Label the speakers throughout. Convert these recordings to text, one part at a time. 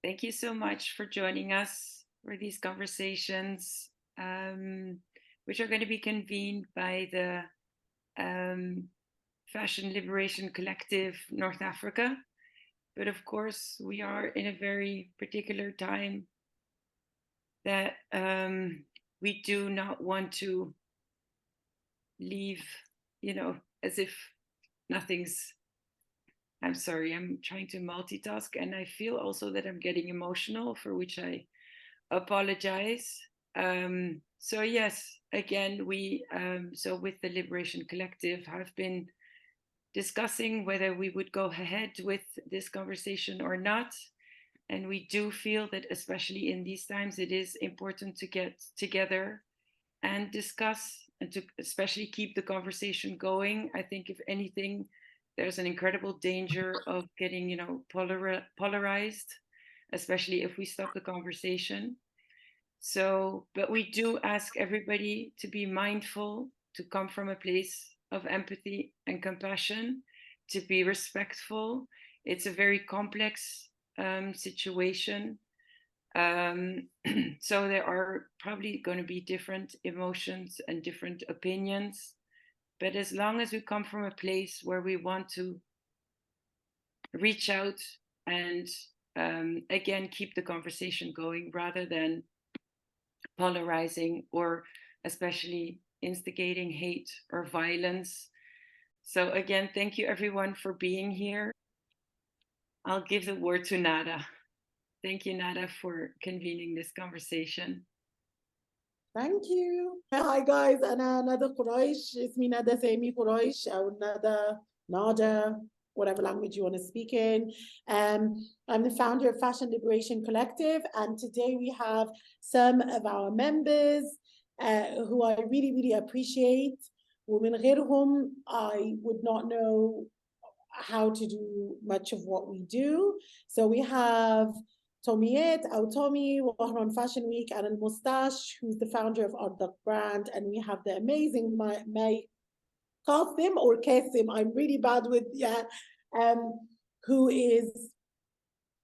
Speaker 1: Thank you so much for joining us for these conversations, which are going to be convened by the Fashion Liberation Collective North Africa. But of course, we are in a very particular time that we do not want to leave, as if nothing's. I'm sorry, I'm trying to multitask, and I feel also that I'm getting emotional, for which I apologize. So yes, again, we so with the Liberation Collective have been discussing whether we would go ahead with this conversation or not. And we do feel that, especially in these times, it is important to get together and discuss, and to especially keep the conversation going. I think, if anything, there's an incredible danger of getting, polarized, especially if we stop the conversation. So, but we do ask everybody to be mindful, to come from a place of empathy and compassion, to be respectful. It's a very complex situation. So there are probably going to be different emotions and different opinions. But as long as we come from a place where we want to reach out and, again, keep the conversation going rather than polarizing or especially instigating hate or violence. So again, thank you everyone for being here. I'll give the word to Nada. Thank you, Nada, for convening this conversation.
Speaker 2: Thank you. Hi guys, أنا ندى قريش. اسمي ندى سامي قريش أو Nada, whatever language you want to speak in. I'm the founder of Fashion Liberation Collective, and today we have some of our members who I really, really appreciate. ومن غيرهم, I would not know how to do much of what we do. So we have Tomiet, or Tommy, Wahran Fashion Week, and Al Mustache, who's the founder of Ardak brand. And we have the amazing May Qasim or Qasim, I'm really bad with, who is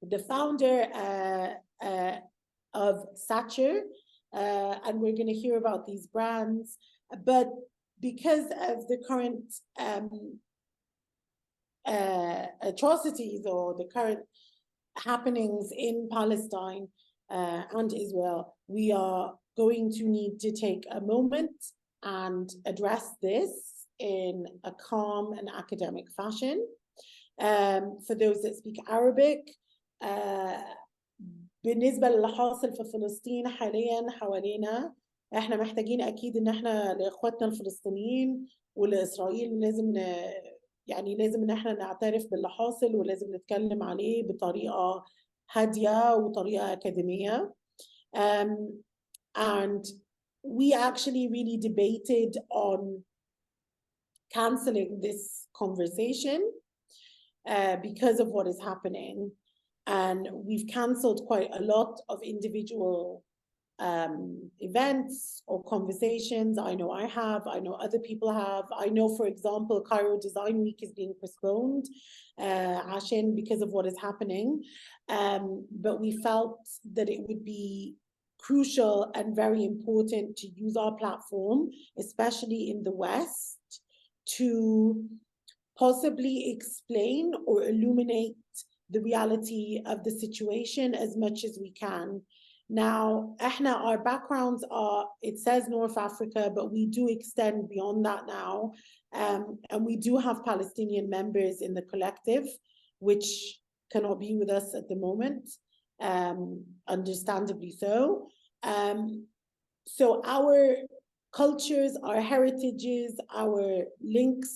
Speaker 2: the founder of Satcher. And we're going to hear about these brands. But because of the current atrocities or the current happenings in Palestine and Israel, we are going to need to take a moment and address this in a calm and academic fashion. For those that speak Arabic, بالنسبة للي حاصل في فلسطين حاليا حوالينا، احنا محتاجين اكيد ان احنا لاخواتنا الفلسطينيين ولاسرائيل لازم ان احنا نعترف باللي حاصل، ولازم نتكلم عليه بطريقة هادية وطريقة أكاديمية. And we actually really debated on canceling this conversation because of what is happening. And we've canceled quite a lot of individual events or conversations. I know I have, I know other people have. I know, for example, Cairo Design Week is being postponed because of what is happening. But we felt that it would be crucial and very important to use our platform, especially in the West, to possibly explain or illuminate the reality of the situation as much as we can. Now, our backgrounds are, it says North Africa, but we do extend beyond that now. And we do have Palestinian members in the collective, which cannot be with us at the moment, understandably so. So our cultures, our heritages, our links,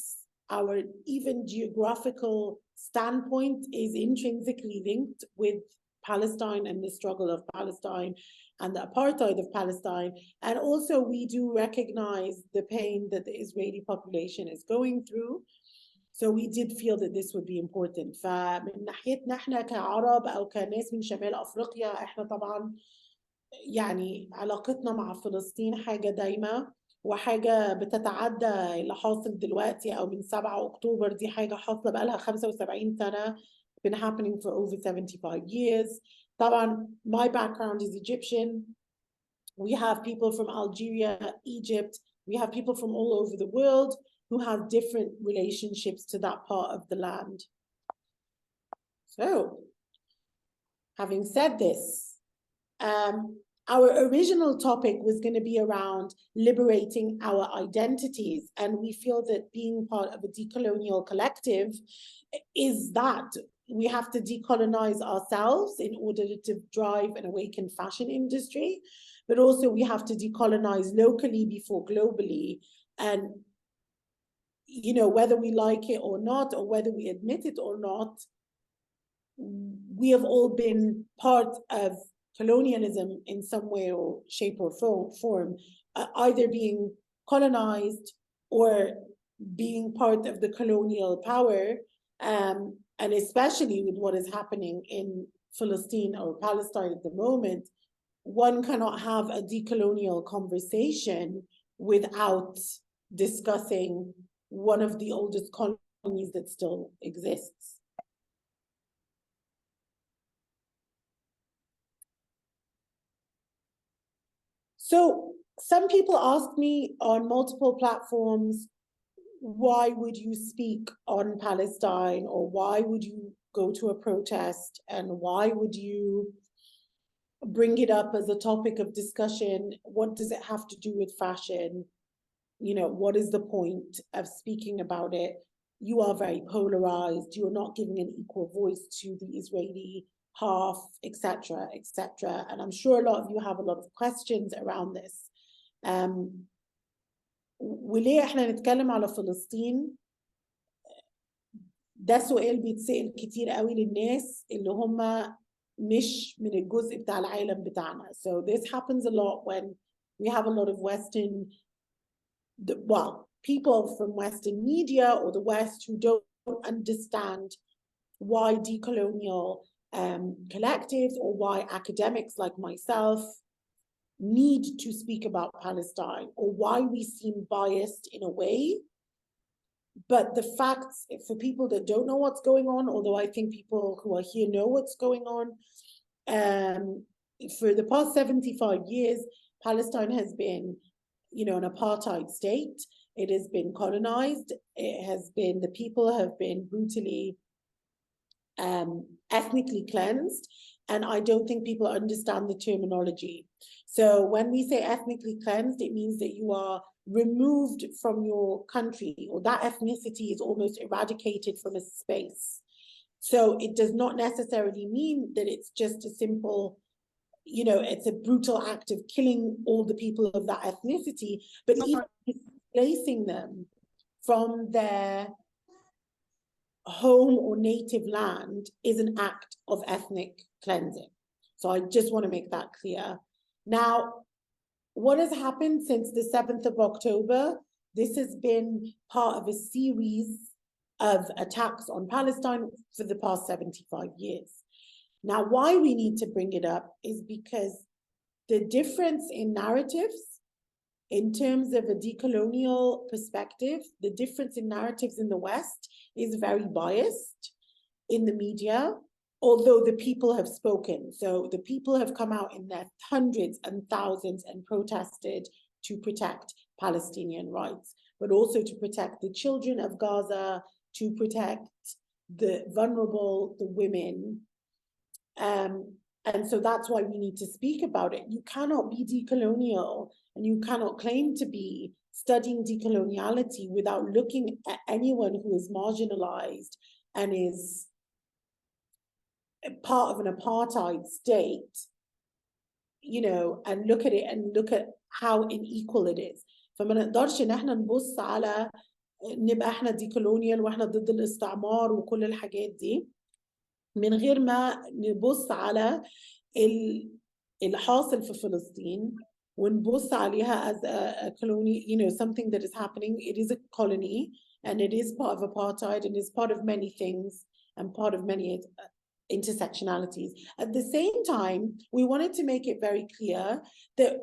Speaker 2: our even geographical standpoint is intrinsically linked with Palestine and the struggle of Palestine and the apartheid of Palestine. And also we do recognize the pain that the Israeli population is going through. So we did feel that this would be important. فمن ناحيتنا احنا كعرب او كناس من شمال افريقيا، احنا طبعا يعني علاقتنا مع فلسطين حاجة دايمة وحاجة بتتعدى اللي حاصل دلوقتي او من 7 أكتوبر. دي حاجة حاصلة بقالها 75 سنة been happening for over 75 years. Taban, my background is Egyptian. We have people from Algeria, Egypt. We have people from all over the world who have different relationships to that part of the land. So, having said this, our original topic was going to be around liberating our identities. And we feel that being part of a decolonial collective is that we have to decolonize ourselves in order to drive an awakened fashion industry, but also we have to decolonize locally before globally. And, you know, whether we like it or not, or whether we admit it or not, we have all been part of colonialism in some way or shape or form, either being colonized or being part of the colonial power, and especially with what is happening in Palestine or Palestine at the moment, one cannot have a decolonial conversation without discussing one of the oldest colonies that still exists. So some people ask me on multiple platforms, why would you speak on Palestine, or why would you go to a protest, and why would you bring it up as a topic of discussion? What does it have to do with fashion? You know, what is the point of speaking about it? You are very polarized. You're not giving an equal voice to the Israeli half, etc., etc. And I'm sure a lot of you have a lot of questions around this. وليه احنا نتكلم على فلسطين؟ ده سؤال بيتسأل كتير قوي للناس اللي هم مش من الجزء بتاع العالم بتاعنا. So this happens a lot when we have a lot of Western, well, people from Western media or the West who don't understand why decolonial collectives or why academics like myself need to speak about Palestine, or why we seem biased in a way. But the facts, for people that don't know what's going on, although I think people who are here know what's going on, for the past 75 years, Palestine has been, you know, an apartheid state. It has been colonized. It has been, the people have been brutally ethnically cleansed. And I don't think people understand the terminology. So when we say ethnically cleansed, it means that you are removed from your country, or that ethnicity is almost eradicated from a space. So it does not necessarily mean that it's just a simple, you know, it's a brutal act of killing all the people of that ethnicity, but even displacing them from their home or native land is an act of ethnic cleansing. So I just want to make that clear. Now, what has happened since the 7th of October? This has been part of a series of attacks on Palestine for the past 75 years. Now, why we need to bring it up is because the difference in narratives in terms of a decolonial perspective, the difference in narratives in the West is very biased in the media, although the people have spoken. So the people have come out in their hundreds and thousands and protested to protect Palestinian rights, but also to protect the children of Gaza, to protect the vulnerable, the women. And so that's why we need to speak about it. You cannot be decolonial and you cannot claim to be studying decoloniality without looking at anyone who is marginalized and is part of an apartheid state, you know, and look at it and look at how unequal it is. فما نقدرش ان احنا نبص على نبقى احنا ديكولونيال واحنا ضد الاستعمار وكل الحاجات دي من غير ما نبص على اللي حاصل في فلسطين ونبص عليها as a colony, you know, something that is happening. It is a colony and it is part of apartheid and is part of many things and part of many intersectionalities. At the same time, we wanted to make it very clear that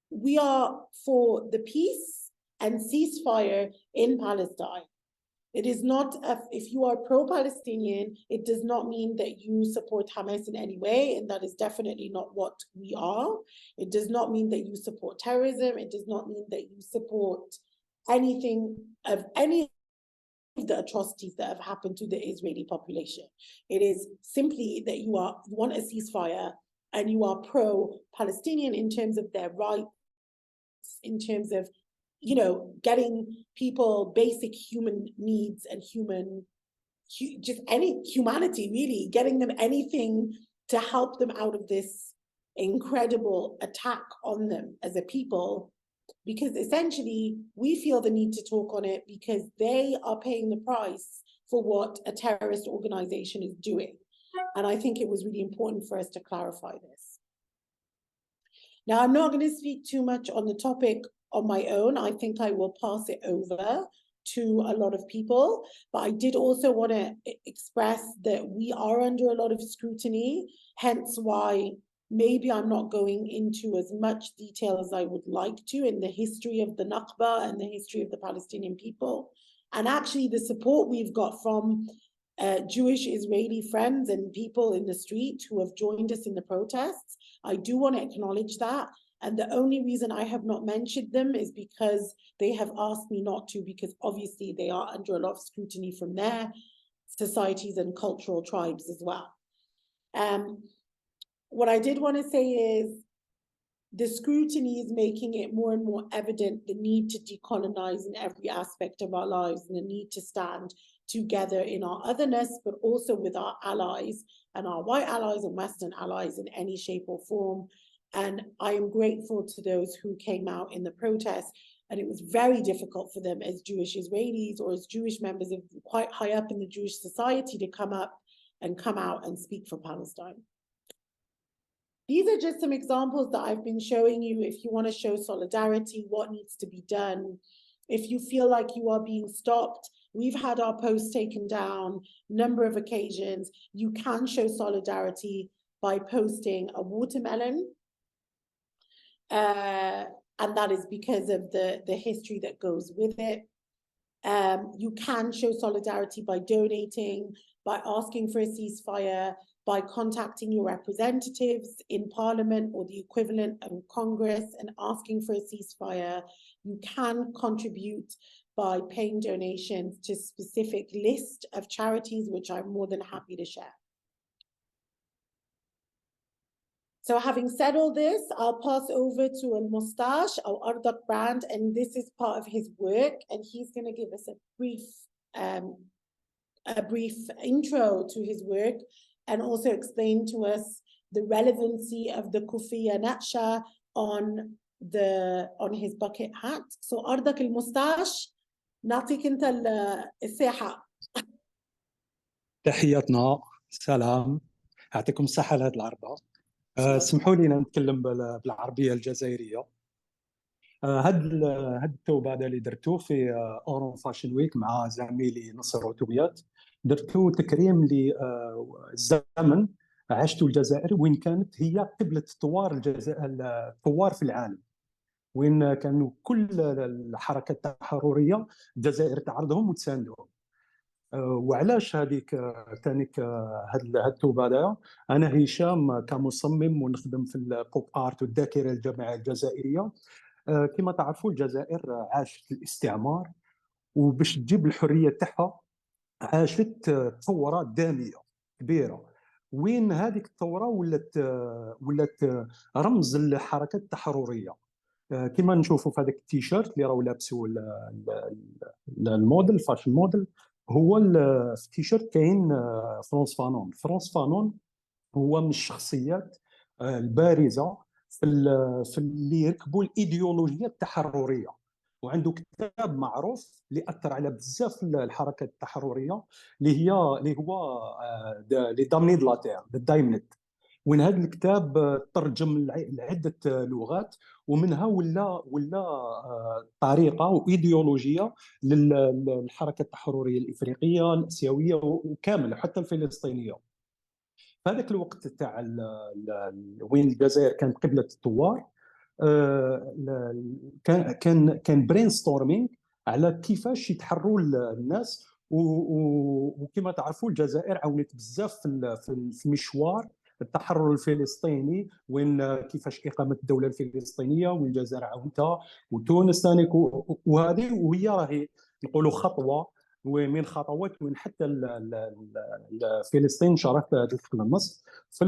Speaker 2: we are for the peace and ceasefire in Palestine. It is not, if you are pro-Palestinian, it does not mean that you support Hamas in any way, and that is definitely not what we are. It does not mean that you support terrorism. It does not mean that you support anything of any of the atrocities that have happened to the Israeli population. It is simply that you want a ceasefire and you are pro-Palestinian in terms of their rights, in terms of, you know, getting people basic human needs and just any humanity, really, getting them anything to help them out of this incredible attack on them as a people, because essentially we feel the need to talk on it because they are paying the price for what a terrorist organization is doing. And I think it was really important for us to clarify this. Now, I'm not going to speak too much on the topic on my own. I think I will pass it over to a lot of people, but I did also want to express that we are under a lot of scrutiny, hence why maybe I'm not going into as much detail as I would like to in the history of the Nakba and the history of the Palestinian people. And actually the support we've got from Jewish Israeli friends and people in the street who have joined us in the protests, I do want to acknowledge that. And the only reason I have not mentioned them is because they have asked me not to, because obviously they are under a lot of scrutiny from their societies and cultural tribes as well. What I did want to say is the scrutiny is making it more and more evident the need to decolonize in every aspect of our lives and the need to stand together in our otherness, but also with our allies and our white allies and Western allies in any shape or form. And I am grateful to those who came out in the protest. And it was very difficult for them as Jewish Israelis or as Jewish members of quite high up in the Jewish society to come out and speak for Palestine. These are just some examples that I've been showing you. If you want to show solidarity, what needs to be done. If you feel like you are being stopped, we've had our posts taken down a number of occasions. You can show solidarity by posting a watermelon. And that is because of the history that goes with it. You can show solidarity by donating, by asking for a ceasefire, by contacting your representatives in Parliament or the equivalent of Congress and asking for a ceasefire. You can contribute by paying donations to a specific list of charities, which I'm more than happy to share. So having said all this, I'll pass over to Al-Mustache, our Ardak brand, and this is part of his work, and he's going to give us a brief intro to his work and also explain to us the relevancy of the Kufiya Naksha on his bucket hat. So Ardak Al-Mustache, نعطيك انت الساحة.
Speaker 3: تحياتنا، سلام، يعطيكم الصحة لهذه العرضة. اسمحوا لي نتكلم بالعربية الجزائرية. هاد التوب هذا اللي درتو في اورون فاشن ويك مع زميلي نصر عتوبيات، درتو تكريم للزمن عشتو الجزائر وين كانت هي قبلة الثوار في العالم، وين كانوا كل الحركات التحررية الجزائر تعرضهم وتساندهم. وعلاش هذيك ثانيك هاد التوب هذا؟ انا هشام كمصمم ونخدم في البوب ارت والذاكره الجامعيه الجزائريه. كما تعرفوا الجزائر عاشت الاستعمار، وباش تجيب الحريه تاعها عاشت ثوره داميه كبيره، وين هذيك الثوره ولات رمز للحركات التحرريه. كما نشوفوا في هذاك التيشيرت اللي راهو لابسو الموديل فاشن موديل، هو التيشيرت كاين فرانس فانون. فرانس فانون هو من الشخصيات البارزه في اللي يركبوا الايديولوجيه التحرريه، وعنده كتاب معروف اللي اثر على بزاف الحركات التحرريه اللي هو لي دامني دو لا تير دايمنت، وين هذا الكتاب ترجم لعده لغات، ومنها ولا طريقه وايديولوجيه للحركه التحرريه الافريقيه الاسيويه وكامل حتى الفلسطينيه. في هذاك الوقت تاع وين الجزائر كانت قبله الثوار، كان برين ستورمينغ على كيفاش يتحروا الناس وكما تعرفوا الجزائر عاونت بزاف في مشوار التحرر الفلسطيني، وين كيفاش اقامه الدوله الفلسطينيه، والجزائر عاونتها وتونس ثاني، وهي راهي نقولوا خطوه ومن خطوات وين حتى فلسطين شاركت دخل النص في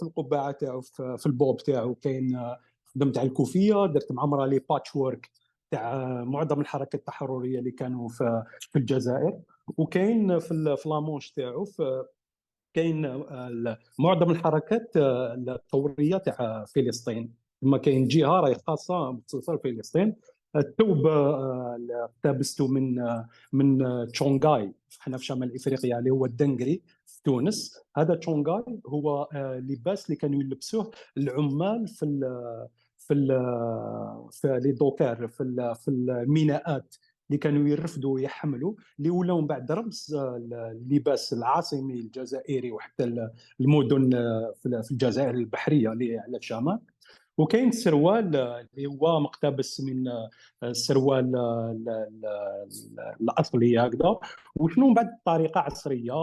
Speaker 3: القبعه تاعو، في البوب تاعو كاين خدمت على الكوفيه، درت معمره لي باتش وورك تاع معظم الحركات التحرريه اللي كانوا في الجزائر، وكاين في لامونش تاعو كاين معظم الحركات الثوريه تاع فلسطين. ثم كاين جهه راهي خاصه مخصوصه لفلسطين. التوب اقتبسته من تشونغاي حنا في شمال افريقيا اللي هو الدنقري في تونس. هذا تشونغاي هو لباس اللي كانوا يلبسوه العمال في لي دوكار في الميناءات اللي كانوا يرفدوا ويحملوا، اللي ولاو من بعد رمز اللباس العاصمي الجزائري وحتى المدن في الجزائر البحريه اللي على الشمال. وكاين السروال اللي هو مقتبس من السروال الاصلي هكذا، وشنو من بعد بطريقه عصريه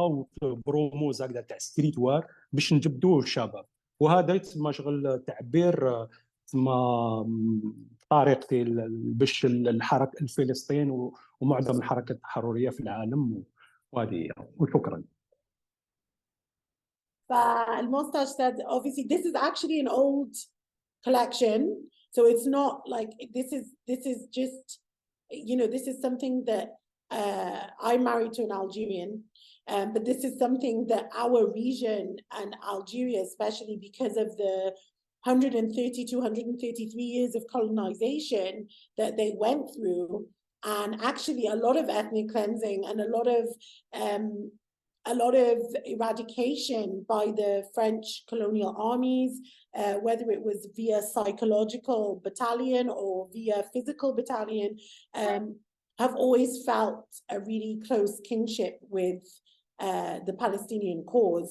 Speaker 3: وبروموز هكذا تاع ستريت وار باش نجبدوه الشباب. وهذا يتسمى شغل تعبير تسمى طريقتي باش الحركه الفلسطين ومعظم الحركات التحرريه في العالم. وهذه وشكرا.
Speaker 2: الموستاش said obviously this is actually an old collection, so it's not like this is just, you know, this is something that I'm married to an Algerian, but this is something that our region and Algeria, especially because of the 133 years of colonization that they went through, and actually a lot of ethnic cleansing and a lot of eradication by the French colonial armies, whether it was via psychological battalion or via physical battalion, have always felt a really close kinship with the Palestinian cause,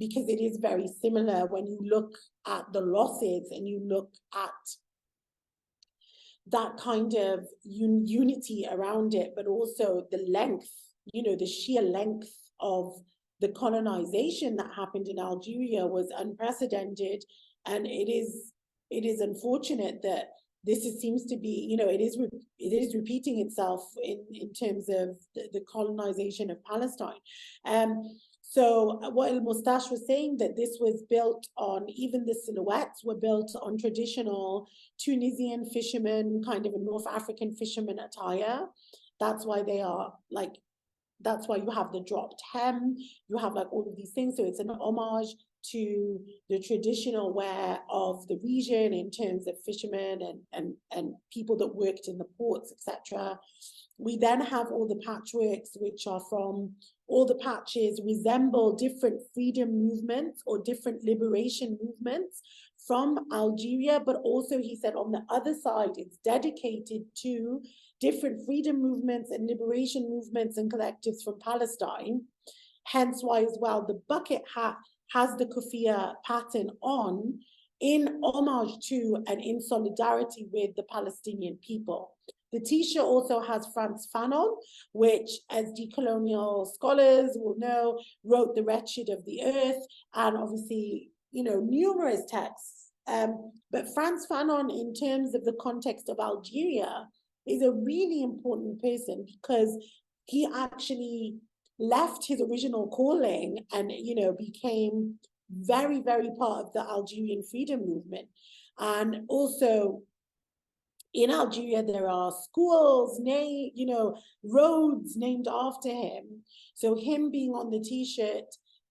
Speaker 2: because it is very similar when you look at the losses and you look at that kind of unity around it, but also the length, you know, the sheer length of the colonization that happened in Algeria was unprecedented. And it is unfortunate that this seems to be, you know, it is repeating itself in terms of the colonization of Palestine. So what El Mustache was saying, that this was built on, even the silhouettes were built on traditional Tunisian fishermen, kind of a North African fisherman attire. That's why they are like, that's why you have the dropped hem, you have like all of these things. So it's an homage to the traditional wear of the region in terms of fishermen and people that worked in the ports, etc. We then have all the patchworks, which are from, all the patches resemble different freedom movements or different liberation movements from Algeria, but also he said on the other side, it's dedicated to different freedom movements and liberation movements and collectives from Palestine. Hence why as well, the bucket hat has the kufiya pattern on in homage to and in solidarity with the Palestinian people. The t-shirt also has Frantz Fanon, which, as decolonial scholars will know, wrote The Wretched of the Earth, and obviously, you know, numerous texts. But Frantz Fanon, in terms of the context of Algeria, is a really important person, because he actually left his original calling and, you know, became very, very part of the Algerian freedom movement. And also in Algeria, there are schools, you know, roads named after him. So him being on the t-shirt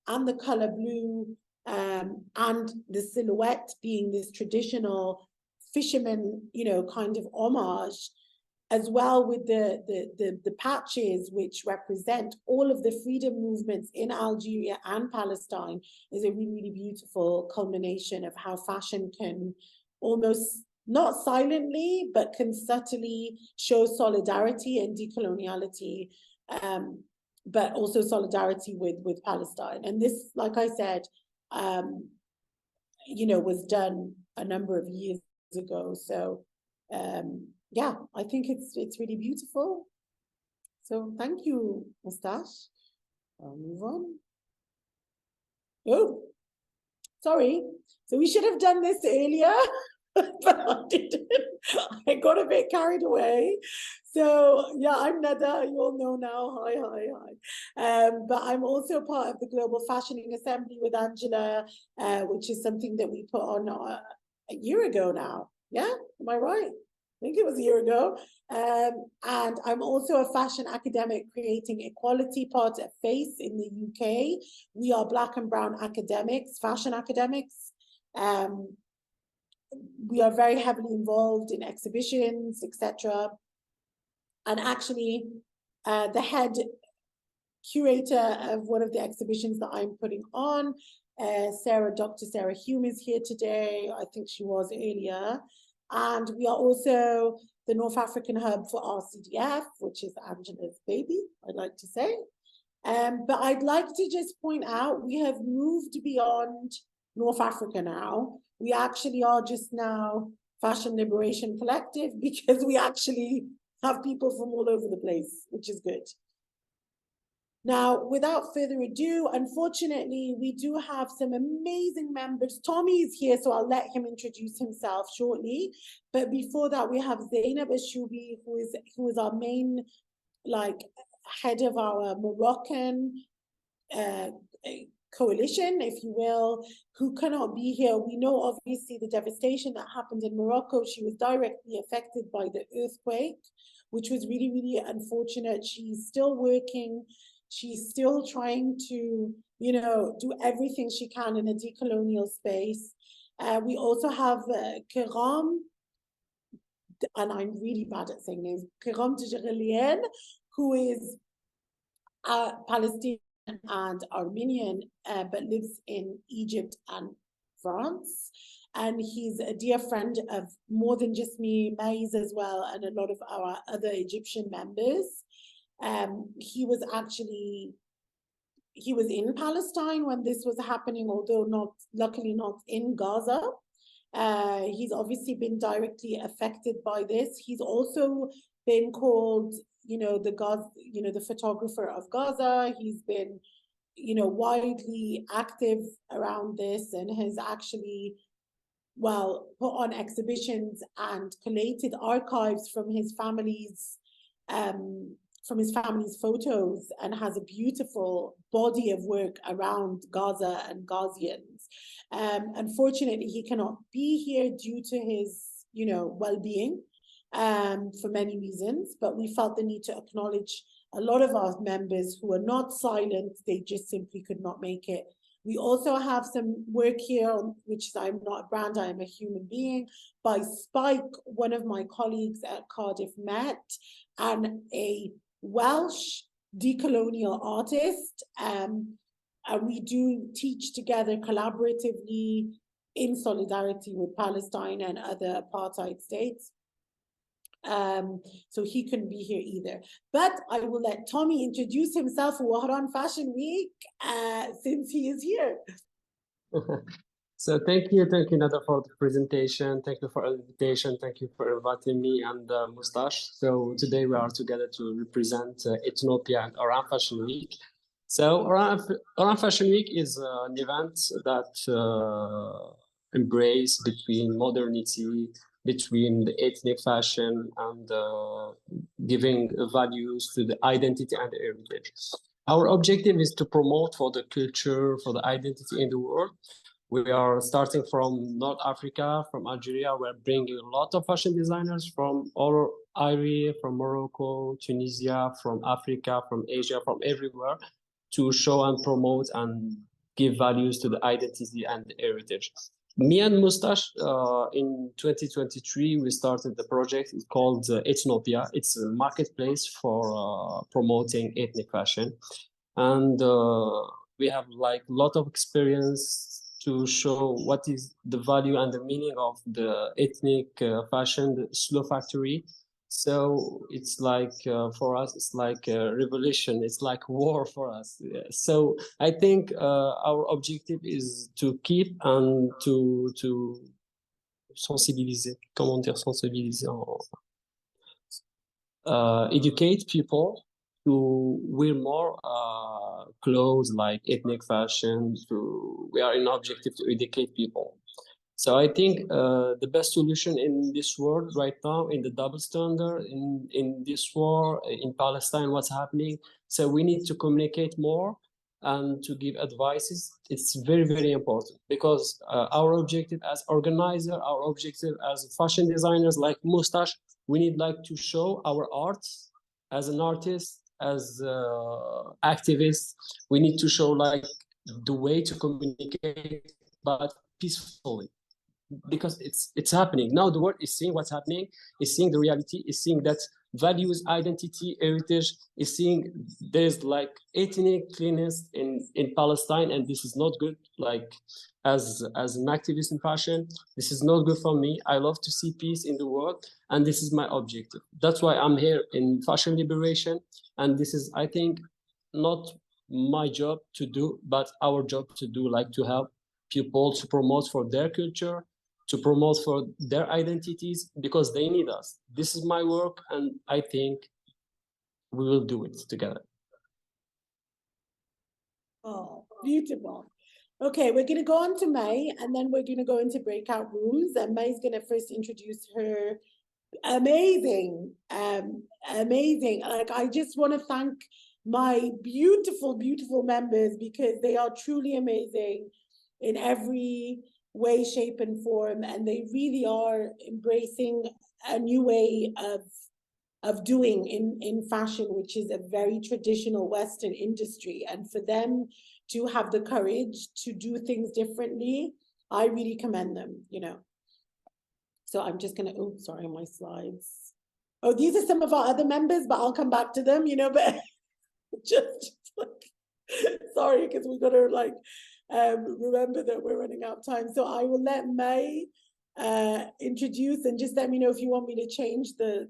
Speaker 2: and the color blue, and the silhouette being this traditional fisherman, you know, kind of homage, as well with the patches which represent all of the freedom movements in Algeria and Palestine, is a really, really beautiful culmination of how fashion can almost, not silently, but can subtly show solidarity and decoloniality, but also solidarity with Palestine. And this, like I said, you know, was done a number of years ago. So yeah, I think it's really beautiful. So thank you, Mustache. I'll move on. Oh, sorry. So we should have done this earlier, but I didn't. I got a bit carried away. So yeah, I'm Nada. You all know now. Hi, hi, hi. But I'm also part of the Global Fashioning Assembly with Angela, which is something that we put on a year ago now. Yeah, am I right? I think it was a year ago. And I'm also a fashion academic creating equality part at FACE in the UK. We are Black and Brown academics, fashion academics. We are very heavily involved in exhibitions, etc. And actually, the head curator of one of the exhibitions that I'm putting on, Dr. Sarah Hume is here today. I think she was earlier. And we are also the North African hub for RCDF, which is Angela's baby, I'd like to say. But I'd like to just point out, we have moved beyond North Africa now. We actually are just now Fashion Liberation Collective, because we actually have people from all over the place, which is good. Now, without further ado, unfortunately, we do have some amazing members. Tommy is here, so I'll let him introduce himself shortly. But before that, we have Zainab Ashoubi, who is our main, like, head of our Moroccan coalition, if you will, who cannot be here. We know, obviously, the devastation that happened in Morocco. She was directly affected by the earthquake, which was really, really unfortunate. She's still working. She's still trying to, you know, do everything she can in a decolonial space. We also have Kiram, and I'm really bad at saying names, Kiram Decolonial, who is Palestinian and Armenian, but lives in Egypt and France. And he's a dear friend of more than just me, Maïs as well, and a lot of our other Egyptian members. He was in Palestine when this was happening, although luckily not in Gaza. He's obviously been directly affected by this. He's also been called, the photographer of Gaza. He's been, widely active around this, and has actually, put on exhibitions and collated archives from his family's photos, and has a beautiful body of work around Gaza and Gazians. Unfortunately, he cannot be here due to his, well-being, for many reasons, but we felt the need to acknowledge a lot of our members who are not silent. They just simply could not make it. We also have some work here, which is I'm not a brand, I am a human being, by Spike, one of my colleagues at Cardiff Met, and a Welsh decolonial artist. And we do teach together collaboratively in solidarity with Palestine and other apartheid states. So he couldn't be here either. But I will let Tommy introduce himself for Wahran Fashion Week, since he is here.
Speaker 4: So thank you, Nada, for the presentation. Thank you for the invitation. Thank you for inviting me and Mustache. So today we are together to represent Ethiopia and Oran Fashion Week. So Oran Fashion Week is an event that embrace between modernity, between the ethnic fashion, and giving values to the identity and the heritage. Our objective is to promote for the culture, for the identity in the world. We are starting from North Africa, from Algeria. We're bringing a lot of fashion designers from all area, from Morocco, Tunisia, from Africa, from Asia, from everywhere, to show and promote and give values to the identity and the heritage. Me and Mustache, in 2023, we started the project. It's called Ethnopia. It's a marketplace for promoting ethnic fashion. And we have like a lot of experience to show what is the value and the meaning of the ethnic fashion, the slow factory. So it's like, for us, it's like a revolution. It's like war for us. So I think our objective is to keep and to sensibiliser. Comment dire sensibiliser? Educate people to wear more clothes like ethnic fashion. We are in objective to educate people. So I think the best solution in this world right now, in the double standard, in this war, in Palestine, what's happening. So we need to communicate more and to give advices. It's very, very important, because our objective as organizer, our objective as fashion designers like Mustache, we need like to show our art as an artist, as activists. We need to show like the way to communicate, but peacefully, because it's happening now. The world is seeing what's happening, is seeing the reality, is seeing that values, identity, heritage, is seeing there's like ethnic cleanness in Palestine, and this is not good. Like as an activist in fashion, this is not good for me. I love to see peace in the world, and this is my objective. That's why I'm here in Fashion Liberation, and this is, I think, not my job to do, but our job to do, like to help people to promote for their culture, to promote for their identities, because they need us. This is my work, and I think we will do it together.
Speaker 2: Oh, beautiful. Okay, we're going to go on to May, and then we're going to go into breakout rooms, and May's going to first introduce her amazing, like, I just want to thank my beautiful, beautiful members, because they are truly amazing in every way, shape, and form, and they really are embracing a new way of doing in fashion, which is a very traditional Western industry. And for them to have the courage to do things differently, I really commend them, you know. So I'm just gonna, oh, sorry, my slides. Oh, these are some of our other members, but I'll come back to them, you know, but just like, sorry, because we gotta like, remember that we're running out of time. So I will let May introduce, and just let me know if you want me to change the,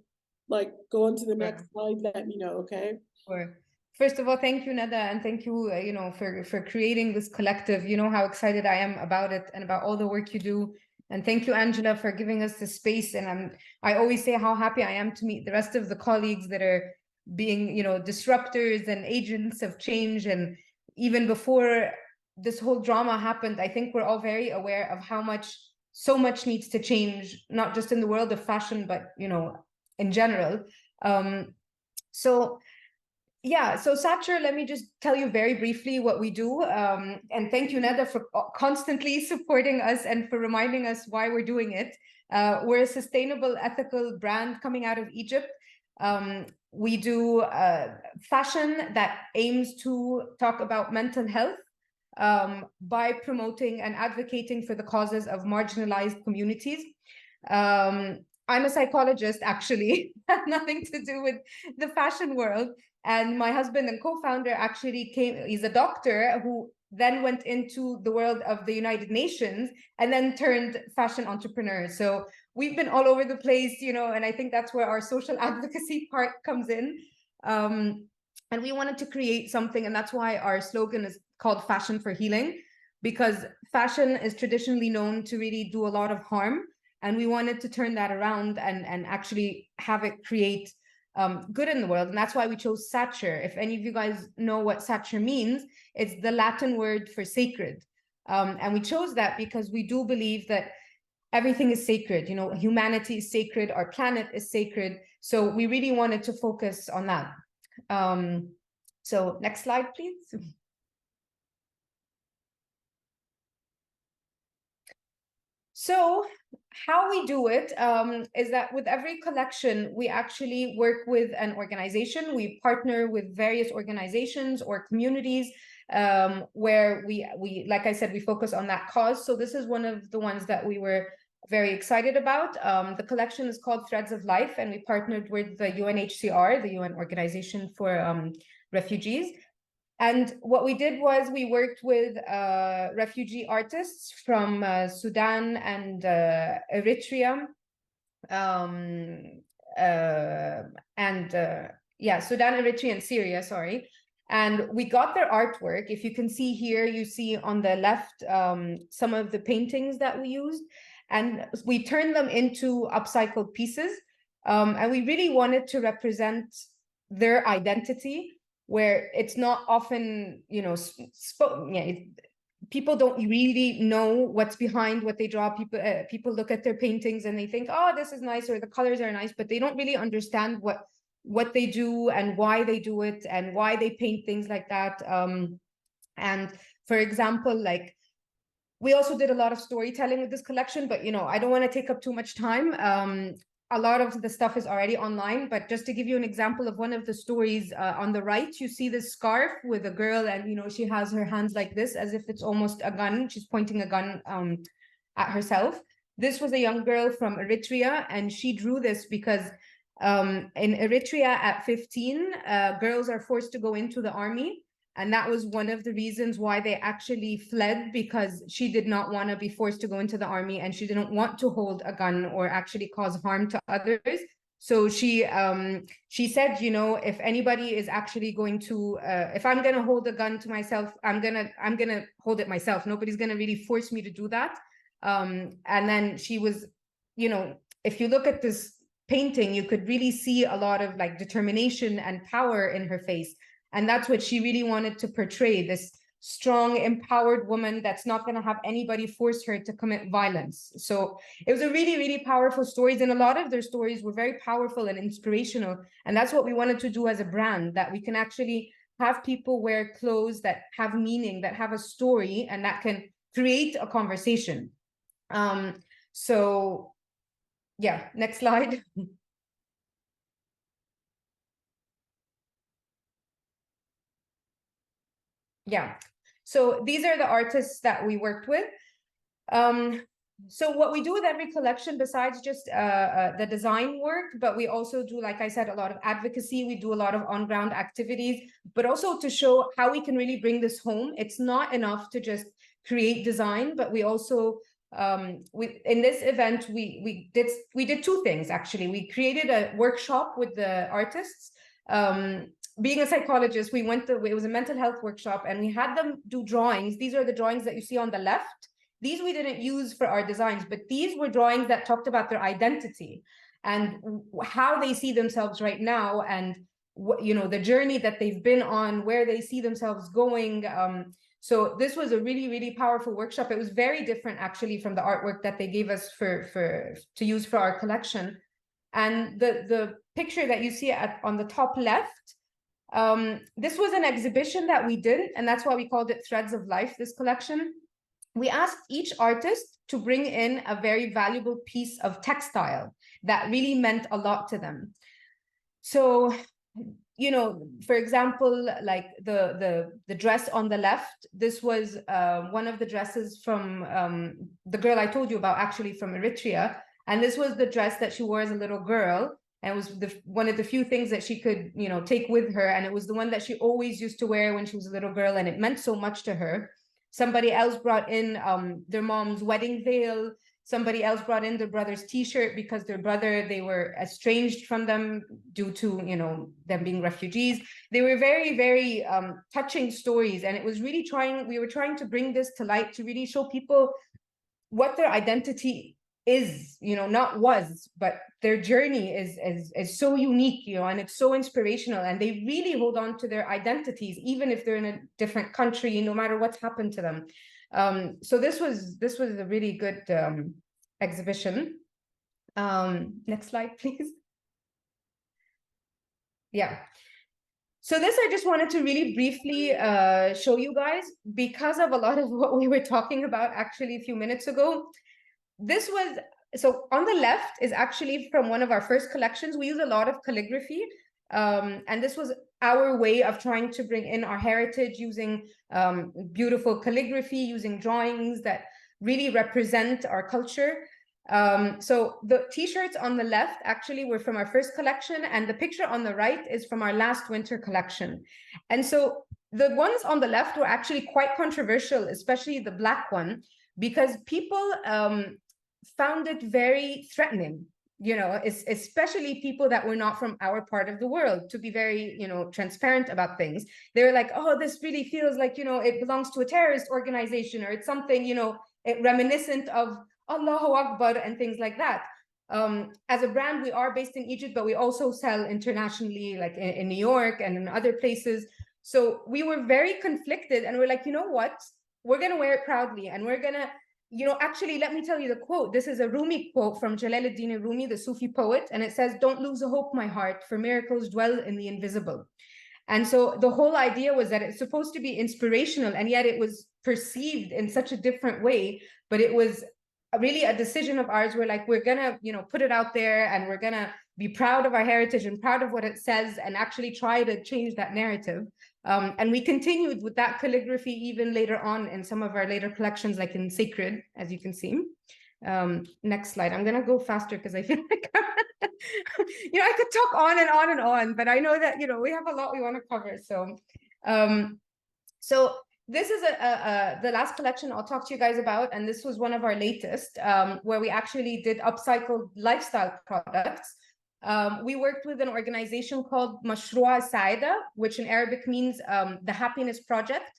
Speaker 2: like, go on to the next slide, let me know, okay?
Speaker 5: Sure. First of all, thank you, Nada, and thank you, you know, for creating this collective. You know how excited I am about it and about all the work you do. And thank you, Angela, for giving us the space. And I always say how happy I am to meet the rest of the colleagues that are being, you know, disruptors and agents of change. And even before this whole drama happened, I think we're all very aware of how much, so much needs to change, not just in the world of fashion, but, you know, in general. So Satcher, let me just tell you very briefly what we do. And thank you, Nada, for constantly supporting us and for reminding us why we're doing it. We're a sustainable, ethical brand coming out of Egypt. We do fashion that aims to talk about mental health by promoting and advocating for the causes of marginalized communities. I'm a psychologist, actually, nothing to do with the fashion world. And my husband and co-founder actually he's a doctor who then went into the world of the United Nations and then turned fashion entrepreneur. So we've been all over the place, you know, and I think that's where our social advocacy part comes in. And we wanted to create something, and that's why our slogan is called Fashion for Healing, because fashion is traditionally known to really do a lot of harm. And we wanted to turn that around and actually have it create good in the world. And that's why we chose Satcher. If any of you guys know what Satcher means, it's the Latin word for sacred. And we chose that because we do believe that everything is sacred. You know, humanity is sacred, our planet is sacred. So we really wanted to focus on that. So next slide, please. So how we do it is that with every collection, we actually work with an organization. We partner with various organizations or communities where we, like I said, we focus on that cause. So this is one of the ones that we were very excited about. The collection is called Threads of Life, and we partnered with the UNHCR, the UN Organization for Refugees. And what we did was we worked with refugee artists from Sudan and Eritrea, Sudan, Eritrea, and Syria, sorry. And we got their artwork. If you can see here, you see on the left some of the paintings that we used. And we turned them into upcycled pieces. And we really wanted to represent their identity, where it's not often, you know, people don't really know what's behind what they draw. People look at their paintings and they think, oh, this is nice, or the colors are nice, but they don't really understand what they do and why they do it and why they paint things like that. And for example, like, we also did a lot of storytelling with this collection, but, you know, I don't want to take up too much time. A lot of the stuff is already online, but just to give you an example of one of the stories, on the right, you see this scarf with a girl, and, you know, she has her hands like this, as if it's almost a gun. She's pointing a gun at herself. This was a young girl from Eritrea, and she drew this because in Eritrea at 15, girls are forced to go into the army. And that was one of the reasons why they actually fled, because she did not want to be forced to go into the army, and she didn't want to hold a gun or actually cause harm to others. So she said, you know, if anybody is actually going to, if I'm going to hold a gun to myself, I'm gonna hold it myself. Nobody's going to really force me to do that. And then she was, you know, if you look at this painting, you could really see a lot of like determination and power in her face. And that's what she really wanted to portray, this strong, empowered woman that's not going to have anybody force her to commit violence. So it was a really, really powerful stories. And a lot of their stories were very powerful and inspirational. And that's what we wanted to do as a brand, that we can actually have people wear clothes that have meaning, that have a story, and that can create a conversation. So yeah, next slide. Yeah, so these are the artists that we worked with. So what we do with every collection, besides just the design work, but we also do, like I said, a lot of advocacy. We do a lot of on-ground activities, but also to show how we can really bring this home. It's not enough to just create design, but we also, in this event, we did two things, actually. We created a workshop with the artists. Being a psychologist, we went to, it was a mental health workshop, and we had them do drawings. These are the drawings that you see on the left. These we didn't use for our designs, but these were drawings that talked about their identity and how they see themselves right now, and what, you know, the journey that they've been on, where they see themselves going. So this was a really, really powerful workshop. It was very different, actually, from the artwork that they gave us to use for our collection. And the picture that you see on the top left, this was an exhibition that we did, and that's why we called it Threads of Life, this collection. We asked each artist to bring in a very valuable piece of textile that really meant a lot to them. So, you know, for example, like the dress on the left, this was one of the dresses from the girl I told you about, actually from Eritrea. And this was the dress that she wore as a little girl. And it was one of the few things that she could, you know, take with her. And it was the one that she always used to wear when she was a little girl. And it meant so much to her. Somebody else brought in their mom's wedding veil. Somebody else brought in their brother's t-shirt, because their brother, they were estranged from them due to, you know, them being refugees. They were very, very touching stories. And it was really we were trying to bring this to light, to really show people what their identity is, you know, not was, but their journey is so unique, you know, and it's so inspirational, and they really hold on to their identities, even if they're in a different country, no matter what's happened to them. So this was a really good exhibition. Next slide, please. Yeah. So this, I just wanted to really briefly show you guys, because of a lot of what we were talking about actually a few minutes ago. This was, so on the left is actually from one of our first collections. We use a lot of calligraphy. And this was our way of trying to bring in our heritage, using beautiful calligraphy, using drawings that really represent our culture. So the t-shirts on the left actually were from our first collection, and the picture on the right is from our last winter collection. And so the ones on the left were actually quite controversial, especially the black one, because people found it very threatening, you know, especially people that were not from our part of the world, to be very, you know, transparent about things. They were like, oh, this really feels like, you know, it belongs to a terrorist organization, or it's something, you know, reminiscent of Allahu Akbar and things like that. As a brand, we are based in Egypt, but we also sell internationally, like in New York and in other places. So we were very conflicted, and we're like, you know what? We're going to wear it proudly, and we're going to, you know, actually, let me tell you the quote. This is a Rumi quote from Jalaluddin Rumi, the Sufi poet, and it says, "Don't lose hope, my heart, for miracles dwell in the invisible." And so the whole idea was that it's supposed to be inspirational, and yet it was perceived in such a different way. But it was really a decision of ours. We're like, we're gonna, you know, put it out there, and we're gonna be proud of our heritage and proud of what it says, and actually try to change that narrative. And we continued with that calligraphy even later on in some of our later collections, like in Sacred, as you can see. Next slide. I'm gonna go faster because I feel like you know, I could talk on and on and on, but I know that, you know, we have a lot we want to cover. So so this is the last collection I'll talk to you guys about, and this was one of our latest, where we actually did upcycled lifestyle products. We worked with an organization called Mashrua Saida, which in Arabic means the Happiness Project.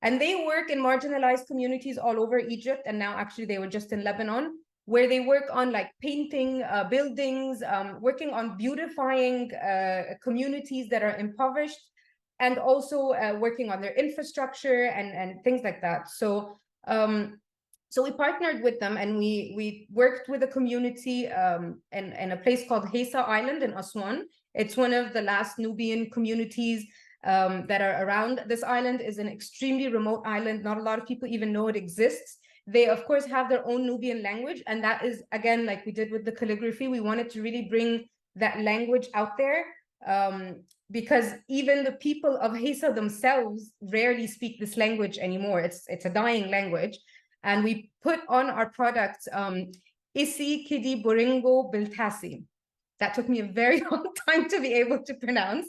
Speaker 5: And they work in marginalized communities all over Egypt. And now actually they were just in Lebanon, where they work on like painting buildings, working on beautifying communities that are impoverished, and also working on their infrastructure and things like that. So so we partnered with them, and we worked with a community in a place called Hesa Island in Aswan. It's one of the last Nubian communities that are around. This island is an extremely remote island. Not a lot of people even know it exists. They, of course, have their own Nubian language. And that is, again, like we did with the calligraphy, we wanted to really bring that language out there, because even the people of Hesa themselves rarely speak this language anymore. It's a dying language. And we put on our products, Isi Kidi Boringo Biltasi. That took me a very long time to be able to pronounce.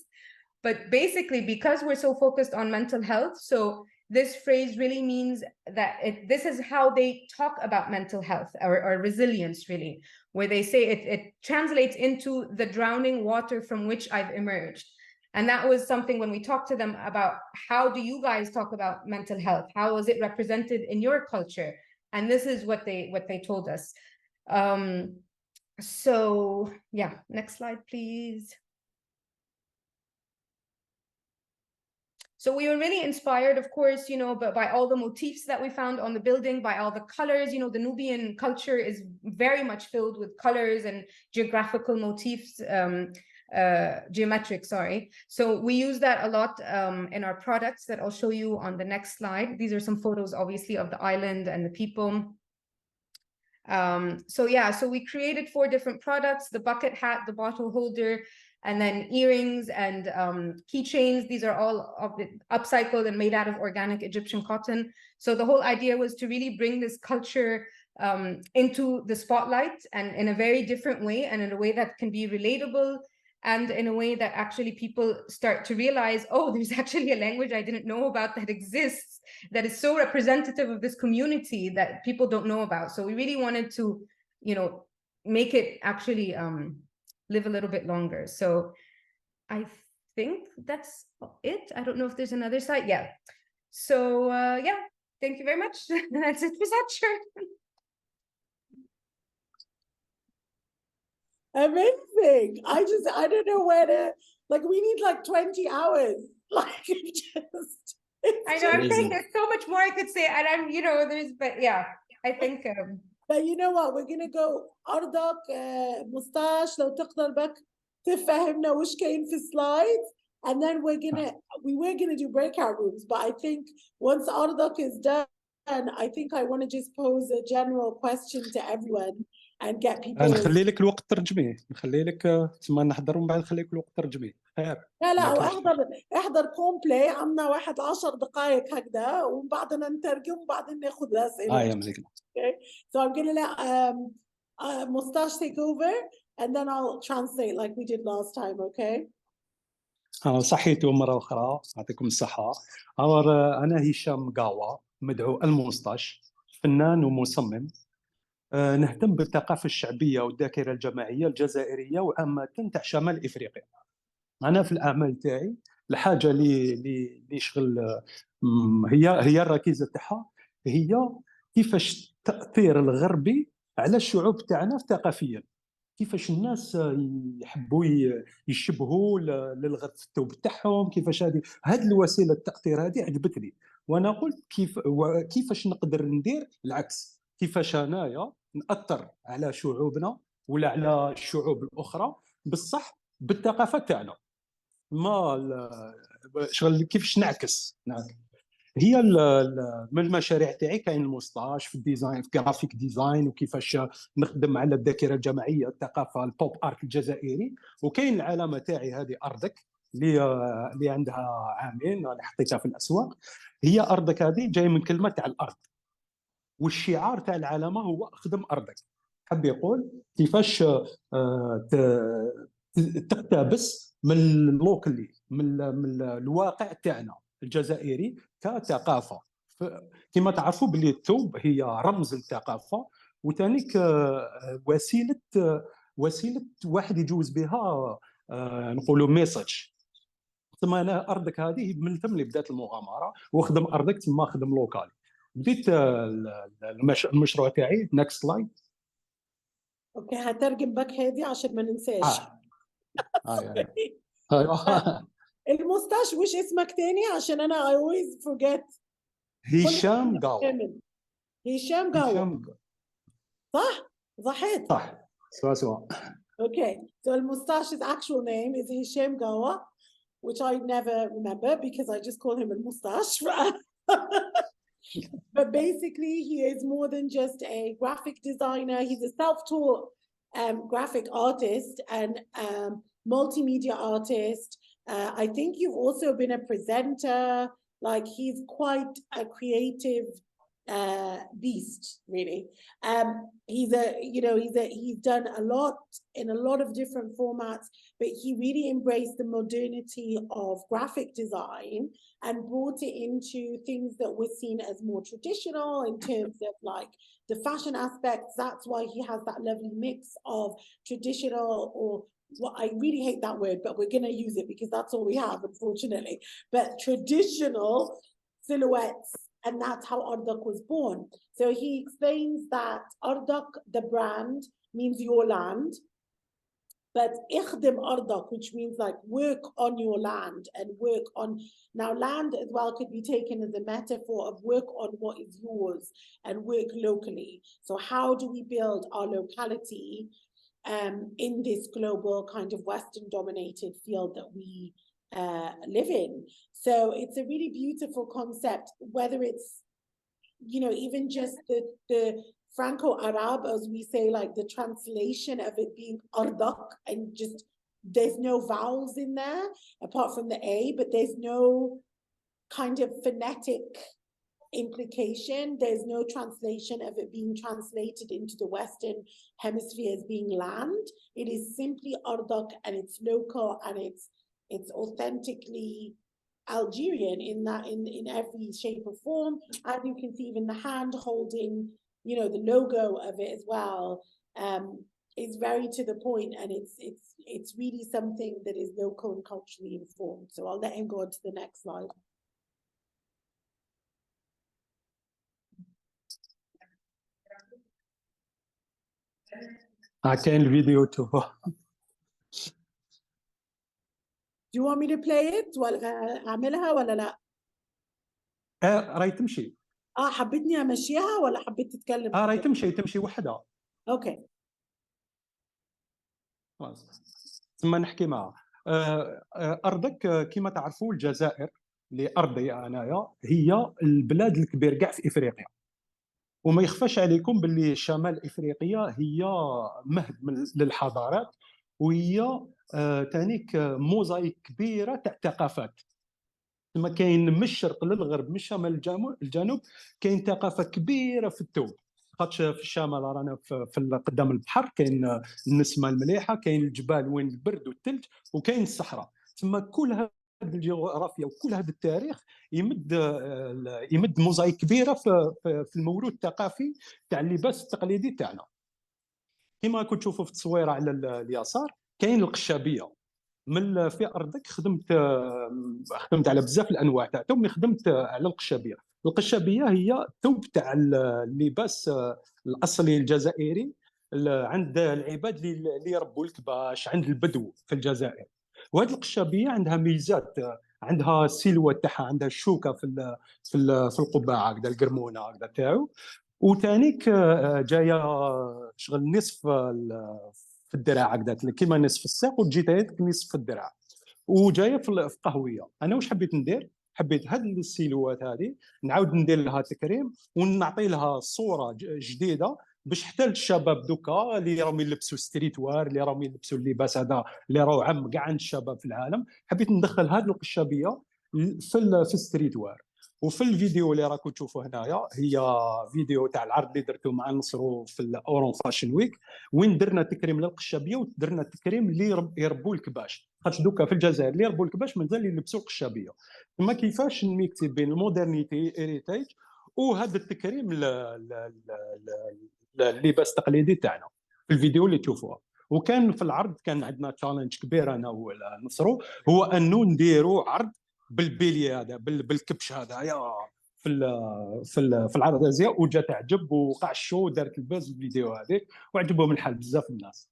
Speaker 5: But basically, because we're so focused on mental health, so this phrase really means that this is how they talk about mental health or resilience, really, where they say it translates into the drowning water from which I've emerged. And that was something when we talked to them about, how do you guys talk about mental health? How is it represented in your culture? And this is what they told us. So yeah, next slide, please. So we were really inspired, of course, you know, but by all the motifs that we found on the building, by all the colors. You know, the Nubian culture is very much filled with colors and geographical motifs, geometric, sorry. So we use that a lot in our products that I'll show you on the next slide. These are some photos, obviously, of the island and the people. So yeah, so we created 4 different products: the bucket hat, the bottle holder, and then earrings and keychains. These are all upcycled and made out of organic Egyptian cotton. So the whole idea was to really bring this culture into the spotlight, and in a very different way, and in a way that can be relatable, and in a way that actually people start to realize, oh, there's actually a language I didn't know about that exists, that is so representative of this community that people don't know about. So we really wanted to, you know, make it actually live a little bit longer. So I think that's it. I don't know if there's another slide. Yeah. So yeah, thank you very much. That's it for Satcher.
Speaker 2: Amazing. I don't know where to, like, we need like 20 hours. Like, just.
Speaker 5: I know, I'm saying there's so much more I could say, and I'm, you know, but yeah, I think.
Speaker 2: But you know what, we're gonna go أرضك مستاش لو تقدر بك تفهمنا وش كاين في slides, and then we were gonna do breakout rooms, but I think once أرضك is done, I think I want to just pose a general question to everyone and get people.
Speaker 3: نخلي لك الوقت ترجميه، نخلي لك ثم نحضر ومن بعد نخلي لك الوقت ترجميه. خير.
Speaker 2: لا احضر كومبلي، عندنا 10 دقائق هكذا، ومن بعدنا نترجم وبعدين ناخذ الاسئله.
Speaker 3: يا مزيك.
Speaker 2: Okay, so I'm gonna let Mustache take over, and then I'll translate like we did last time. Okay.
Speaker 3: صحيتوا مرة أخرى، يعطيكم الصحة. أنا هشام قاوة، مدعو المستاش، فنان ومصمم. نهتم بالثقافة الشعبية والذاكرة الجماعية الجزائرية وعامة تاع شمال إفريقيا. أنا في الأعمال تاعي الحاجة اللي يشغل هي الركيزة تاعها هي كيفاش التأثير الغربي على الشعوب تاعنا ثقافيا، كيفاش الناس يحبوا يشبهوا للغرب في الثوب تاعهم، كيفاش هذه الوسيله التاثير هذه عجبتني. وانا قلت كيفاش نقدر ندير العكس، كيفاش انايا ناثر على شعوبنا ولا على الشعوب الاخرى بصح بالثقافه تاعنا. ما شغل كيفاش نعكس. هي من المشاريع تاعي كاين المستاش في الديزاين، في جرافيك ديزاين، وكيفاش نخدم على الذاكره الجماعيه، الثقافه البوب ارت الجزائري. وكاين العلامه تاعي هذه ارضك اللي عندها عامين انا حطيتها في الاسواق. هي ارضك هذه جاي من كلمه تاع الارض، والشعار تاع العلامه هو اخدم ارضك. حب يقول كيفاش تقتبس من اللوكلي، من الواقع تاعنا الجزائري كثقافه. كما تعرفوا باللي الثوب هي رمز الثقافه، وثانيك وسيله واحد يجوز بها نقولوا ميساج. ثم انا ارضك هذه من ثم اللي بدات المغامره، واخدم ارضك ثم خدم لوكالي. بديت المشروع تاعي. نكست سلايد.
Speaker 2: اوكي هترجم باك هذه عشان ما ننساش. المستاش وش اسمك تاني عشان انا I always forget.
Speaker 3: هشام قاوة.
Speaker 2: هشام قاوة صح؟ صحيت؟
Speaker 3: صح سوا.
Speaker 2: Okay, so المستاش's actual name is Hisham Gawa, which I never remember because I just call him al-Mustache. But basically he is more than just a graphic designer. He's a self-taught graphic artist and multimedia artist. I think you've also been a presenter. Like he's quite a creative beast, really. He's done a lot in a lot of different formats, but he really embraced the modernity of graphic design and brought it into things that were seen as more traditional in terms of like the fashion aspects. That's why he has that lovely mix of traditional, or well, I really hate that word, but we're going to use it because that's all we have, unfortunately. But traditional silhouettes, and that's how Ardak was born. So he explains that Ardak, the brand, means your land, but Ikhdim Ardak, which means like work on your land and work on. Now, land as well could be taken as a metaphor of work on what is yours and work locally. So how do we build our locality in this global kind of Western dominated field that we live in? So it's a really beautiful concept, whether it's, even just the Franco-Arab, as we say, like the translation of it being Ardak, and just there's no vowels in there apart from the A, but there's no kind of phonetic implication. There's no translation of it being translated into the Western hemisphere as being land. It is simply Ardak, and it's local, and it's authentically Algerian in every shape or form. And you can see even the hand holding, the logo of it as well, is very to the point, and it's really something that is local and culturally informed. So I'll let him go on to the next slide.
Speaker 3: كاين الفيديو تو.
Speaker 2: Do you want me to play it ولا اعملها ولا لا؟
Speaker 3: راهي تمشي.
Speaker 2: حبيتني امشيها ولا حبيت تتكلم؟
Speaker 3: راهي تمشي وحدها.
Speaker 2: اوكي.
Speaker 3: ثم نحكي معها. ارضك كما تعرفوا الجزائر اللي ارضي انايا هي البلاد الكبير كاع في افريقيا، وما يخفاش عليكم باللي شمال افريقيا هي مهد للحضارات، وهي تانيك موزايك كبيره تاع ثقافات. ما كاين من الشرق للغرب، من الشمال للجنوب كاين ثقافه كبيره في الثوب. خاطش في الشمال رانا في قدام البحر، كاين النسمه المليحه، كاين الجبال وين البرد والثلج، وكاين الصحراء. ثم كل هذه الجغرافيا وكل هذا التاريخ يمد موزايك كبيره في الموروث الثقافي تاع اللباس التقليدي تاعنا. كما كنت تشوفوا في التصويره على اليسار كاين القشابيه. من في ارضك خدمت على بزاف الانواع تاع ثوب، خدمت على القشابيه. القشابيه هي ثوب تاع اللباس الاصلي الجزائري عند العباد اللي يربوا الكباش، عند البدو في الجزائر. وهذه القشابيه عندها ميزات، عندها السيلوات تاعها، عندها الشوكه في القبعه هكذا، القرمونه هكذا تاعو. وثانيك جايه شغل نصف في الدراع هكذا، كيما نصف الساق، وتجي نصف في الدراع، وجايه في قهويه. انا واش حبيت ندير؟ حبيت هذه السيلوات هذه نعاود ندير لها تكريم ونعطي لها صوره جديده، باش حتى الشباب دوكا اللي راهم يلبسوا ستريت وار، اللي راهم يلبسوا اللباس هذا اللي راهو عام كاع عند الشباب في العالم، حبيت ندخل هذه القشابيه في الستريت وار. وفي الفيديو اللي راكم تشوفوه هنايا هي فيديو تاع العرض اللي درته مع نصرو في الاورون فاشن ويك، وين درنا تكريم للقشابيه ودرنا تكريم اللي يربوا الكباش، خاطش دوكا في الجزائر اللي يربوا الكباش مازال يلبسوا القشابيه. تما كيفاش نميكسي بين المودرنيتي هيريتاج وهذا التكريم اللباس التقليدي تاعنا في الفيديو اللي تشوفوها. وكان في العرض كان عندنا تشالنج كبير انا ونصرو، هو انه نديروا عرض بالبيلي هذا، بالكبش هذا يا في العرض هذا، وجا تعجب وقع الشو ودارت الباز الفيديو هذيك وعجبهم الحال بزاف الناس.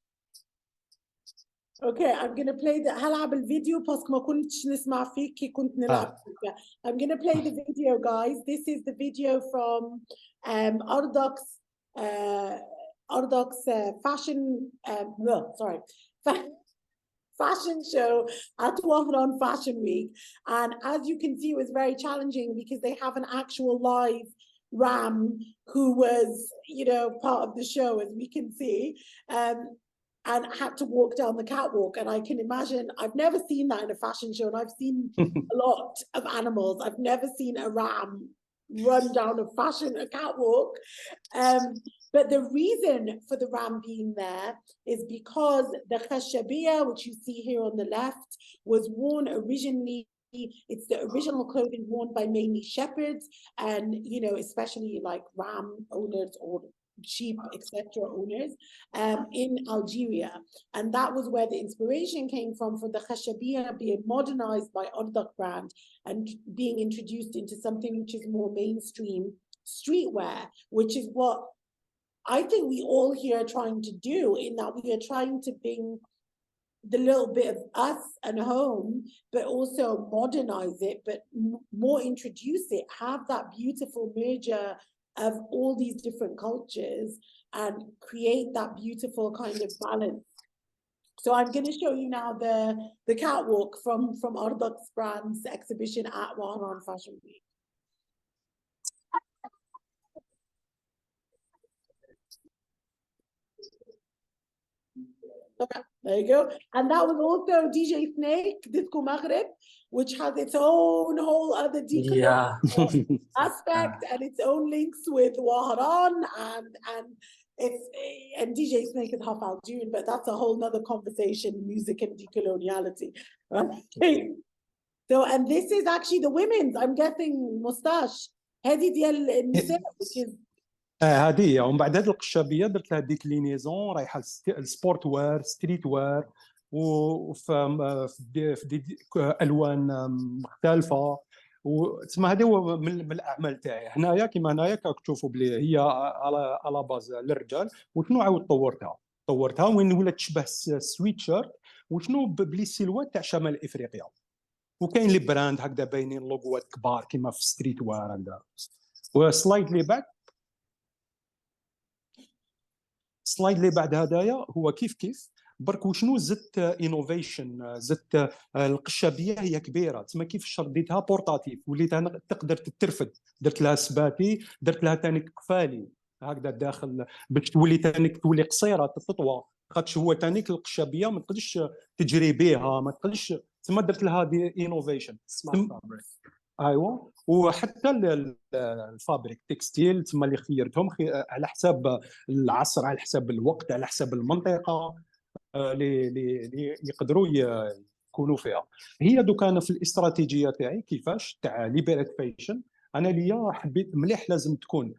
Speaker 2: Okay, I'm gonna play the هلعب الفيديو باسكو ما كنتش نسمع فيك كي كنت نلعب فيك. I'm gonna play the video, guys. This is the video from Ardox fashion fashion show at Wahran Fashion Week. And as you can see, it was very challenging because they have an actual live ram who was, you know, part of the show, as we can see. And had to walk down the catwalk. And I can imagine, I've never seen that in a fashion show, and I've seen a lot of animals. I've never seen a ram run down a catwalk. But the reason for the ram being there is because the khashabiyya, which you see here on the left, was worn originally. It's the original clothing worn by mainly shepherds and, you know, especially like ram owners or sheep, etc. owners in Algeria. And that was where the inspiration came from for the khashabiyya being modernized by Ardoq brand and being introduced into something which is more mainstream streetwear, which is what I think we all here are trying to do, in that we are trying to bring the little bit of us and home, but also modernize it, but more introduce it, have that beautiful merger of all these different cultures and create that beautiful kind of balance. So I'm going to show you now the catwalk from Ardoq brand's exhibition at Wahran Fashion Week. Okay, there you go. And that was also DJ Snake, Disco Maghreb, which has its own whole other decolonial aspect and its own links with Wahran and DJ Snake is half Algerian, but that's a whole nother conversation, music and decoloniality. Right? So, and this is actually the women's, I'm guessing, mustache. هذه ديال النساء, which is
Speaker 3: هذه هي. ومن بعد هذه القشابيه درت لها ديكلينيزون رايحه السبورت وير، ستريت وير، وفي الوان مختلفه. وتسمى هذا هو من الاعمال تاعي هنايا. كيما هنايا كتشوفوا بلي هي على باز للرجال، وشنو عاود طورتها وين ولات تشبه سويتشر، وشنو بلي سيلوات تاع شمال افريقيا. وكاين لي براند هكذا باينين لوغوات كبار كيما في ستريت وير هكذا. وسلايد اللي بعد، السلايد اللي بعد هدايا هو كيف برك وشنو زدت انوفيشن، زدت القشابيه هي كبيره، تسمى كيفاش رديتها بورتاتيف، وليت تقدر تترفد، درت لها سباتي، درت لها ثاني قفالي هكذا داخل باش تولي قصيره تطوى، خاطش هو ثاني القشابيه ما تقدرش تجري بها، ما تقدرش، تسمى درت لها دي انوفيشن. ايوه. وحتى الفابريك تكستيل تما اللي خيرتهم على حساب العصر، على حساب الوقت، على حساب المنطقه اللي يقدروا يكونوا فيها. هي دوك انا في الاستراتيجيه تاعي كيفاش تاع ليبريت فاشن، انا ليا حبيت مليح لازم تكون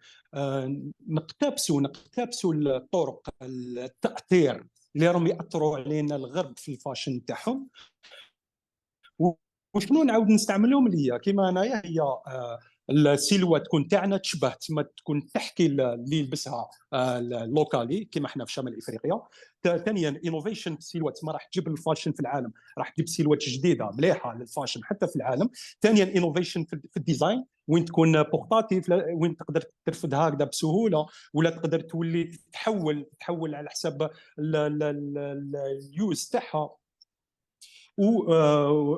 Speaker 3: نقتبسوا الطرق التاثير اللي راهم ياثروا علينا الغرب في الفاشن تاعهم، وشنو نعاود نستعملهم ليا. كيما انايا هي السيلوات تكون تاعنا تشبه تما تكون تحكي اللي يلبسها اللوكالي كما احنا في شمال افريقيا. ثانيا انوفيشن في السيلوات تما راح تجيب الفاشن في العالم، راح تجيب سيلوات جديده مليحه للفاشن حتى في العالم. ثانيا انوفيشن في الديزاين، وين تكون بورتاتيف، وين تقدر ترفد هكذا بسهوله، ولا تقدر تولي تحول على حسب اليوز تاعها.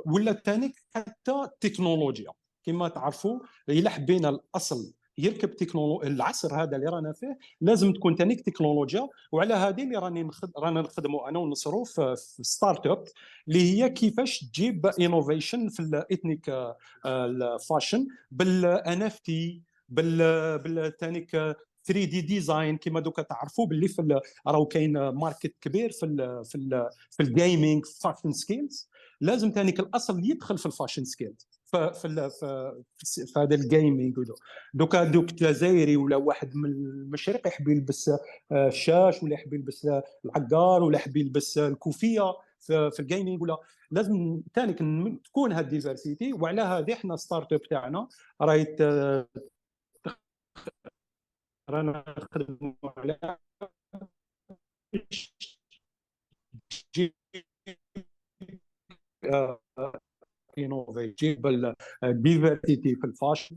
Speaker 3: ولا ثاني حتى التكنولوجيا كما تعرفوا، الا حبينا الاصل يركب العصر هذا اللي رانا فيه لازم تكون ثاني تكنولوجيا. وعلى هذه اللي رانا نخدموا انا ونصرو في ستارت اب اللي هي كيفاش تجيب انوفيشن في الاثنيك الفاشن بالان اف تي بالثاني 3 دي ديزاين. كما دوكا تعرفوا باللي راهو كاين ماركت كبير في الجيمنج فاشن سكيلز. لازم ثاني الاصل يدخل في الفاشن سكيلز في هذا الجيمنج. دوكا الجزائري ولا واحد من المشرق يحب يلبس الشاش، ولا يحب يلبس العقار، ولا يحب يلبس الكوفيه في الجيمنج، ولا لازم ثاني تكون هذه الديفرسيتي. وعلى هذه احنا ستارت اب تاعنا رانا نخدموا على يجيب الديفرسيتي في الفاشن،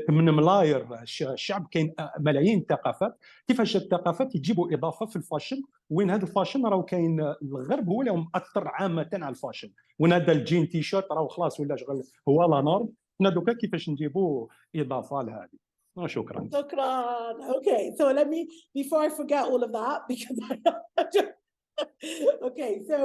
Speaker 3: من ملاير الشعب. كاين ملايين الثقافات، كيفاش الثقافات يجيبوا اضافه في الفاشن. وين هذا الفاشن راهو كاين الغرب هو اللي مأثر عامه على الفاشن. وين هذا الجين تي شيرت راهو خلاص ولا شغل هو لا نورم. حنا دوكا كيفاش نجيبوا اضافه لهذه. شكرا.
Speaker 2: Okay, so let me, before I forget all of that, because okay, so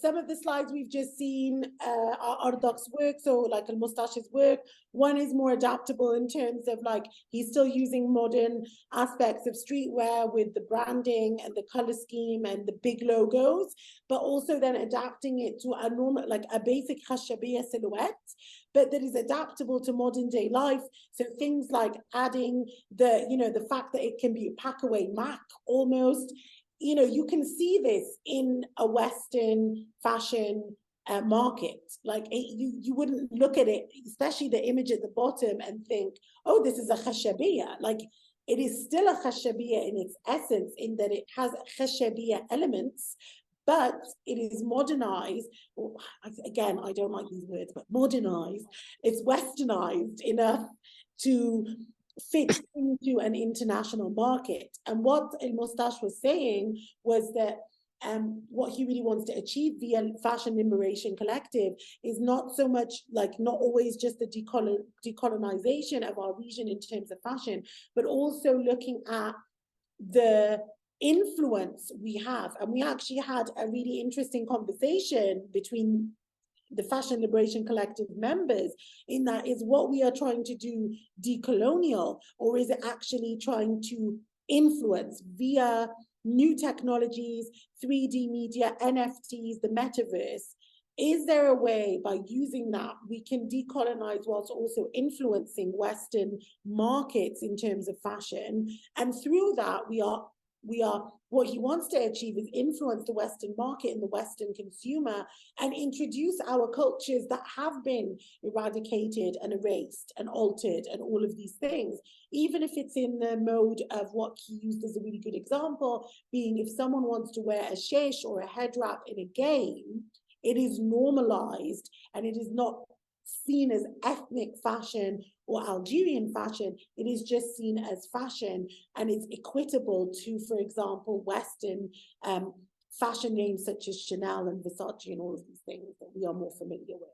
Speaker 2: some of the slides we've just seen are Ardok's work, so like Al-Mustash's work. One is more adaptable in terms of like he's still using modern aspects of streetwear with the branding and the color scheme and the big logos, but also then adapting it to a normal, like a basic khashabiyya silhouette, but that is adaptable to modern day life. So things like adding the fact that it can be a pack away Mac almost. You can see this in a Western fashion market. Like you wouldn't look at it, especially the image at the bottom, and think, oh, this is a khashabiyya. Like it is still a khashabiyya in its essence, in that it has khashabiyya elements, but it is modernized. Again, I don't like these words, but modernized. It's westernized enough to fit into an international market. And what Al-Mustash was saying was that what he really wants to achieve via Fashion Liberation Collective is not so much like, not always just the decolonization of our region in terms of fashion, but also looking at the influence we have. And we actually had a really interesting conversation between the Fashion Liberation Collective members, in that is what we are trying to do decolonial, or is it actually trying to influence via new technologies, 3D media, NFTs, the metaverse? Is there a way by using that we can decolonize whilst also influencing Western markets in terms of fashion? And through that, what he wants to achieve is influence the Western market and the Western consumer, and introduce our cultures that have been eradicated and erased and altered and all of these things, even if it's in the mode of what he used as a really good example, being if someone wants to wear a shesh or a head wrap in a game, it is normalized and it is not seen as ethnic fashion or Algerian fashion. It is just seen as fashion, and it's equitable to, for example, Western fashion names such as Chanel and Versace and all of these things that we are more familiar with.